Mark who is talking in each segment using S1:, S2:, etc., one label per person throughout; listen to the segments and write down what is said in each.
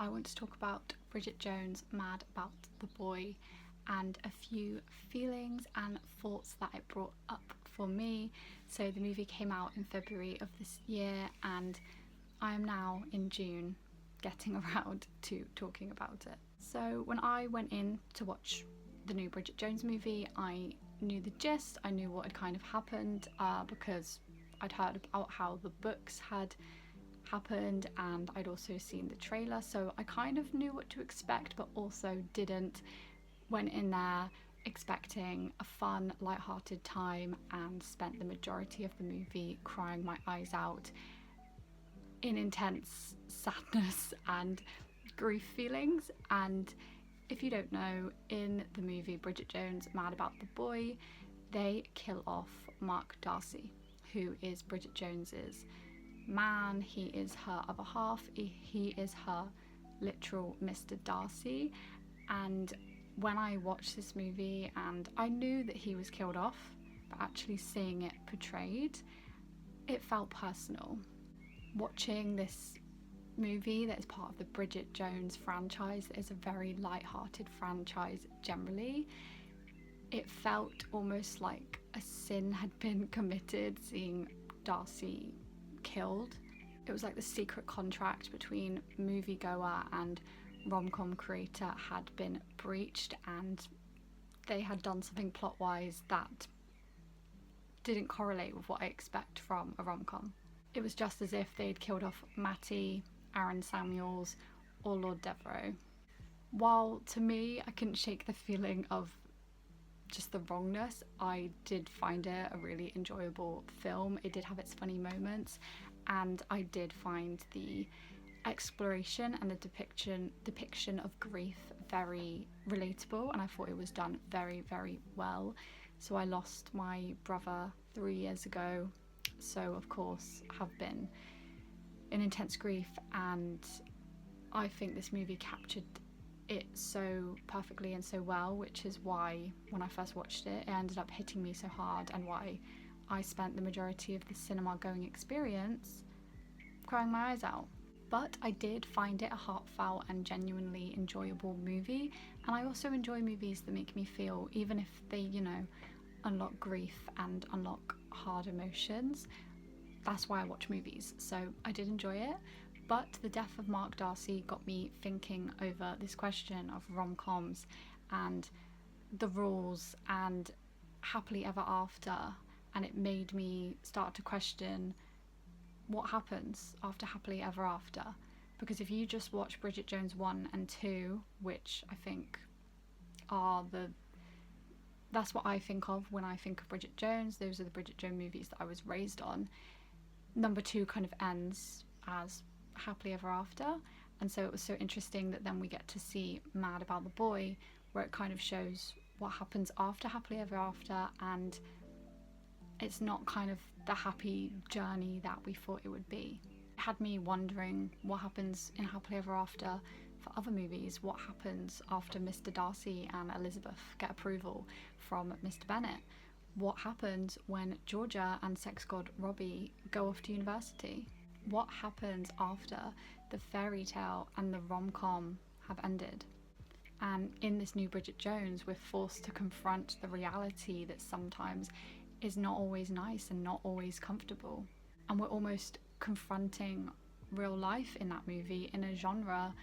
S1: I want to talk about Bridget Jones' Mad About the Boy and a few feelings and thoughts that it brought up for me. So the movie came out in February of this year and I am now in June getting around to talking about it. So when I went in to watch the new Bridget Jones movie, I knew the gist, I knew what had kind of happened because I'd heard about how the books had happened and I'd also seen the trailer, so I kind of knew what to expect but also didn't. Went in there expecting a fun, light-hearted time and spent the majority of the movie crying my eyes out in intense sadness and grief feelings. And if you don't know, in the movie Bridget Jones' Mad About the Boy, they kill off Mark Darcy, who is Bridget Jones's man. He is her other half. He is her literal Mr Darcy. And when I watched this movie, and I knew that he was killed off, but actually seeing it portrayed, it felt personal. Watching this movie that is part of the Bridget Jones franchise, that is a very light-hearted franchise generally, it felt almost like a sin had been committed seeing Darcy killed. It was like the secret contract between moviegoer and rom-com creator had been breached, and they had done something plot-wise that didn't correlate with what I expect from a rom-com. It was just as if they'd killed off Matty, Aaron Samuels, or Lord Devereux. While to me I couldn't shake the feeling of just the wrongness, I did find it a really enjoyable film. It did have its funny moments, and I did find the exploration and the depiction of grief very relatable, and I thought it was done very, very well. So I lost my brother 3 years ago, so of course have been in intense grief, and I think this movie captured it so perfectly and so well, which is why when I first watched it, it ended up hitting me so hard, and why I spent the majority of the cinema going experience crying my eyes out. But I did find it a heartfelt and genuinely enjoyable movie, and I also enjoy movies that make me feel, even if they, you know, unlock grief and unlock hard emotions. That's why I watch movies, so I did enjoy it. But the death of Mark Darcy got me thinking over this question of rom-coms and the rules and happily ever after, and it made me start to question what happens after happily ever after. Because if you just watch Bridget Jones 1 and 2, which I think are that's what I think of when I think of Bridget Jones, those are the Bridget Jones movies that I was raised on, number 2 kind of ends as happily ever after. And so it was so interesting that then we get to see Mad About the Boy, where it kind of shows what happens after happily ever after, and it's not kind of the happy journey that we thought it would be. It had me wondering what happens in happily ever after for other movies. What happens after Mr Darcy and Elizabeth get approval from Mr Bennet? What happens when Georgia and sex god Robbie go off to university? What happens after the fairy tale and the rom-com have ended? And in this new Bridget Jones, we're forced to confront the reality that sometimes is not always nice and not always comfortable. And we're almost confronting real life in that movie in a genre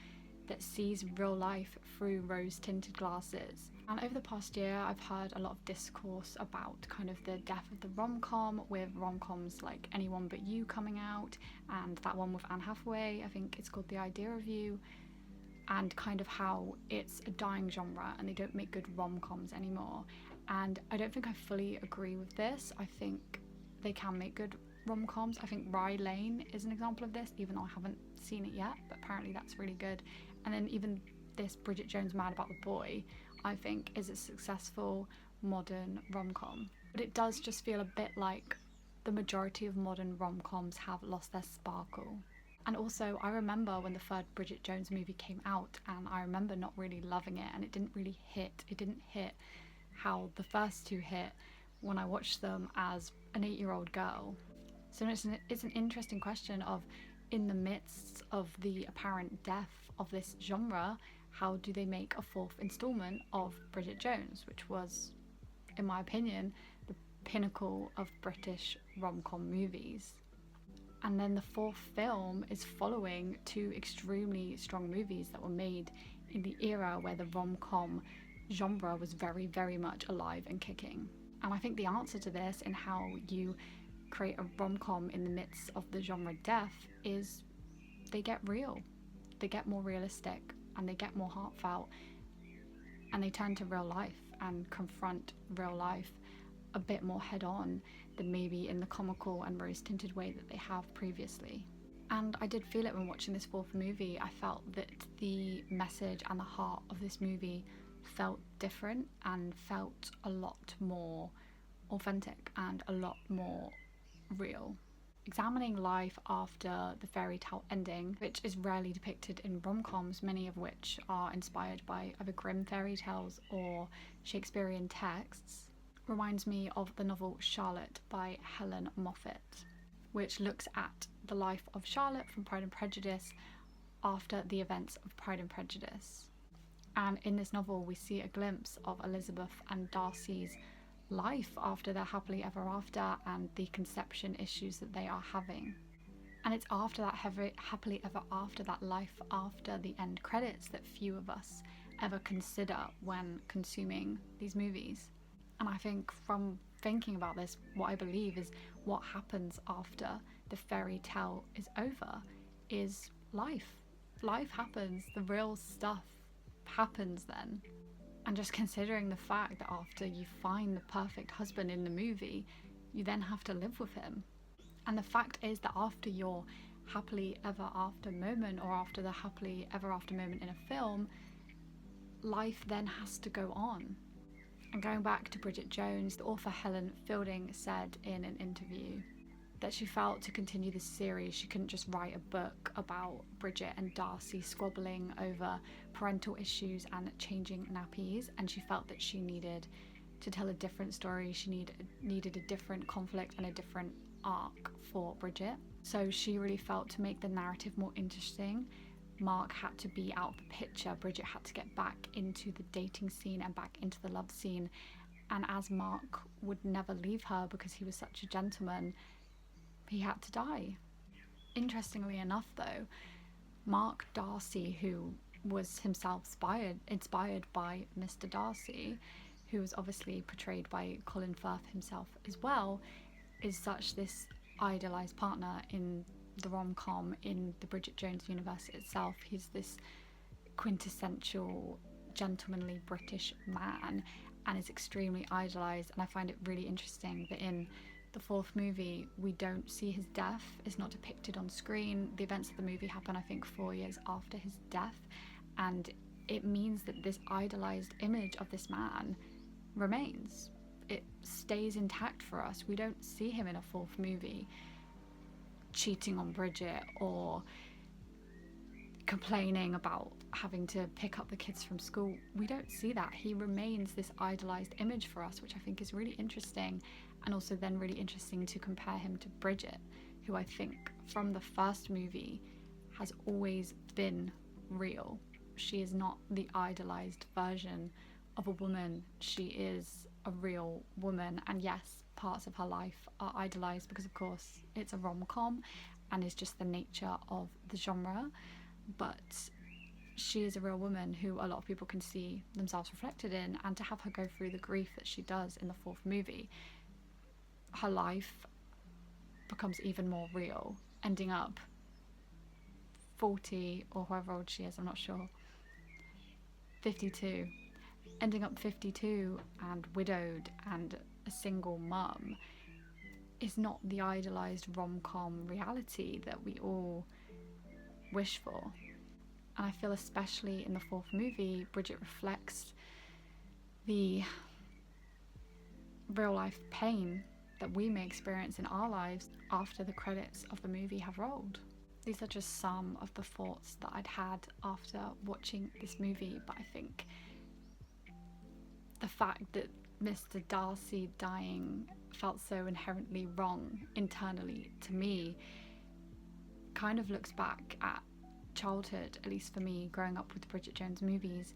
S1: that sees real life through rose-tinted glasses. And over the past year, I've heard a lot of discourse about kind of the death of the rom-com, with rom-coms like Anyone But You coming out, and that one with Anne Hathaway, I think it's called The Idea of You, and kind of how it's a dying genre and they don't make good rom-coms anymore. And I don't think I fully agree with this. I think they can make good rom-coms. I think Rye Lane is an example of this, even though I haven't seen it yet, but apparently that's really good. And then even this Bridget Jones Mad About the Boy, I think is a successful modern rom-com. But it does just feel a bit like the majority of modern rom-coms have lost their sparkle. And also, I remember when the third Bridget Jones movie came out, and I remember not really loving it, and it didn't really hit. It didn't hit how the first two hit when I watched them as an 8-year-old girl. So it's an interesting question of, in the midst of the apparent death of this genre, how do they make a fourth installment of Bridget Jones, which was, in my opinion, the pinnacle of British rom-com movies? And then the fourth film is following two extremely strong movies that were made in the era where the rom-com genre was very, very much alive and kicking. And I think the answer to this and how you create a rom-com in the midst of the genre death is they get real, they get more realistic, and they get more heartfelt, and they turn to real life and confront real life a bit more head on than maybe in the comical and rose-tinted way that they have previously. And I did feel it when watching this fourth movie. I felt that the message and the heart of this movie felt different and felt a lot more authentic and a lot more real. Examining life after the fairy tale ending, which is rarely depicted in rom-coms, many of which are inspired by either grim fairy tales or Shakespearean texts, reminds me of the novel Charlotte by Helen Moffat, which looks at the life of Charlotte from Pride and Prejudice after the events of Pride and Prejudice. And in this novel we see a glimpse of Elizabeth and Darcy's life after their happily ever after and the conception issues that they are having. And it's after that happily ever after, that life after the end credits, that few of us ever consider when consuming these movies. And I think from thinking about this, what I believe is what happens after the fairy tale is over is life. Life happens, the real stuff happens then. And just considering the fact that after you find the perfect husband in the movie, you then have to live with him. And the fact is that after your happily ever after moment, or after the happily ever after moment in a film, life then has to go on. And going back to Bridget Jones, the author Helen Fielding said in an interview that she felt to continue this series she couldn't just write a book about Bridget and Darcy squabbling over parental issues and changing nappies, and she felt that she needed to tell a different story. She needed a different conflict and a different arc for Bridget. So she really felt to make the narrative more interesting, Mark had to be out of the picture. Bridget had to get back into the dating scene and back into the love scene. And as Mark would never leave her because he was such a gentleman, he had to die. Interestingly enough though, Mark Darcy, who was himself inspired by Mr Darcy, who was obviously portrayed by Colin Firth himself as well, is such this idolized partner in the rom-com, in the Bridget Jones universe itself. He's this quintessential gentlemanly British man and is extremely idolized, and I find it really interesting that in the fourth movie we don't see his death. It's not depicted on screen. The events of the movie happen I think 4 years after his death, and it means that this idolized image of this man remains. It stays intact for us. We don't see him in a fourth movie cheating on Bridget or complaining about having to pick up the kids from school. We don't see that. He remains this idolized image for us, which I think is really interesting, and also then really interesting to compare him to Bridget, who I think from the first movie has always been real. She is not the idolized version of a woman. She is a real woman, and yes, parts of her life are idolized because of course it's a rom-com and is just the nature of the genre, but she is a real woman who a lot of people can see themselves reflected in. And to have her go through the grief that she does in the fourth movie, her life becomes even more real, ending up 40 or however old she is, I'm not sure, 52, ending up 52 and widowed and a single mum is not the idolized rom-com reality that we all wish for. And I feel especially in the fourth movie, Bridget reflects the real life pain that we may experience in our lives after the credits of the movie have rolled. These are just some of the thoughts that I'd had after watching this movie, but I think the fact that Mr Darcy dying felt so inherently wrong internally to me kind of looks back at childhood, at least for me, growing up with the Bridget Jones movies,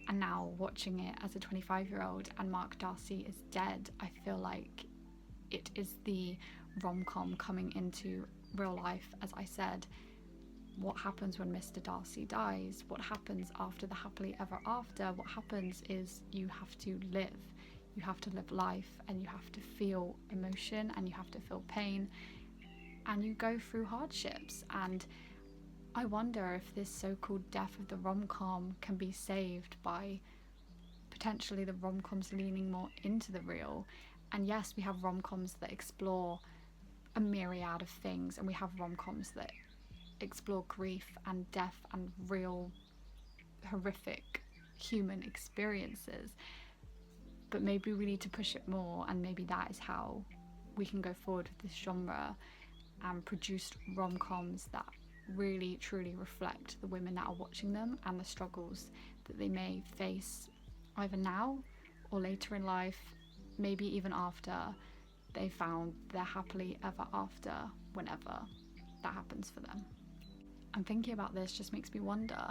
S1: and now watching it as a 25-year-old and Mark Darcy is dead. I feel like it is the rom-com coming into real life. As I said, what happens when Mr Darcy dies? What happens after the happily ever after? What happens is you have to live. You have to live life, and you have to feel emotion, and you have to feel pain, and you go through hardships. And I wonder if this so-called death of the rom-com can be saved by potentially the rom-coms leaning more into the real. And yes, we have rom-coms that explore a myriad of things, and we have rom-coms that explore grief and death and real horrific human experiences. But maybe we need to push it more, and maybe that is how we can go forward with this genre and produce rom-coms that really truly reflect the women that are watching them and the struggles that they may face either now or later in life, maybe even after they found their happily ever after, whenever that happens for them. And thinking about this just makes me wonder,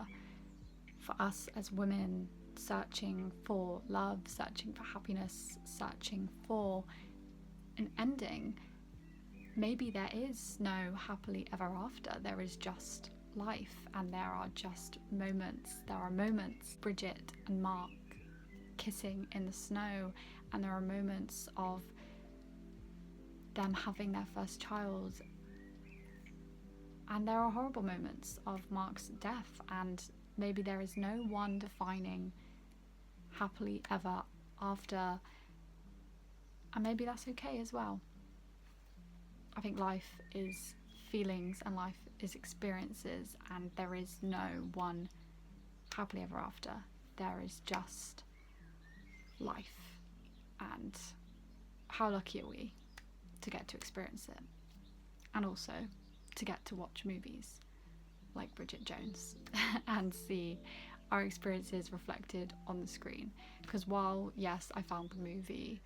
S1: for us as women searching for love, searching for happiness, searching for an ending, maybe there is no happily ever after. There is just life, and there are just moments. There are moments, Bridget and Mark kissing in the snow, and there are moments of them having their first child, and there are horrible moments of Mark's death, and maybe there is no one defining happily ever after, and maybe that's okay as well. I think life is feelings and life is experiences, and there is no one happily ever after. There is just life, and how lucky are we to get to experience it, and also to get to watch movies like Bridget Jones and see our experiences reflected on the screen. Because while yes, I found the movie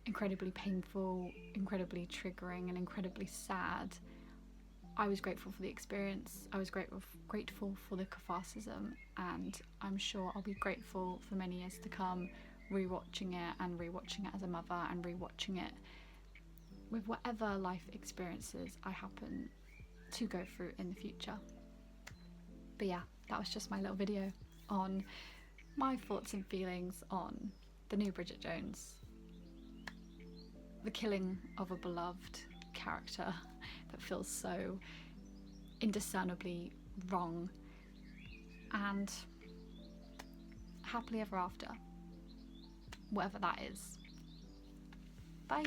S1: incredibly painful, incredibly triggering, and incredibly sad, I was grateful for the experience. I was grateful for the catharsism, and I'm sure I'll be grateful for many years to come, rewatching it as a mother, and rewatching it with whatever life experiences I happen to go through in the future. But yeah, that was just my little video on my thoughts and feelings on the new Bridget Jones, the killing of a beloved character that feels so indiscernibly wrong, and happily ever after, whatever that is. Bye.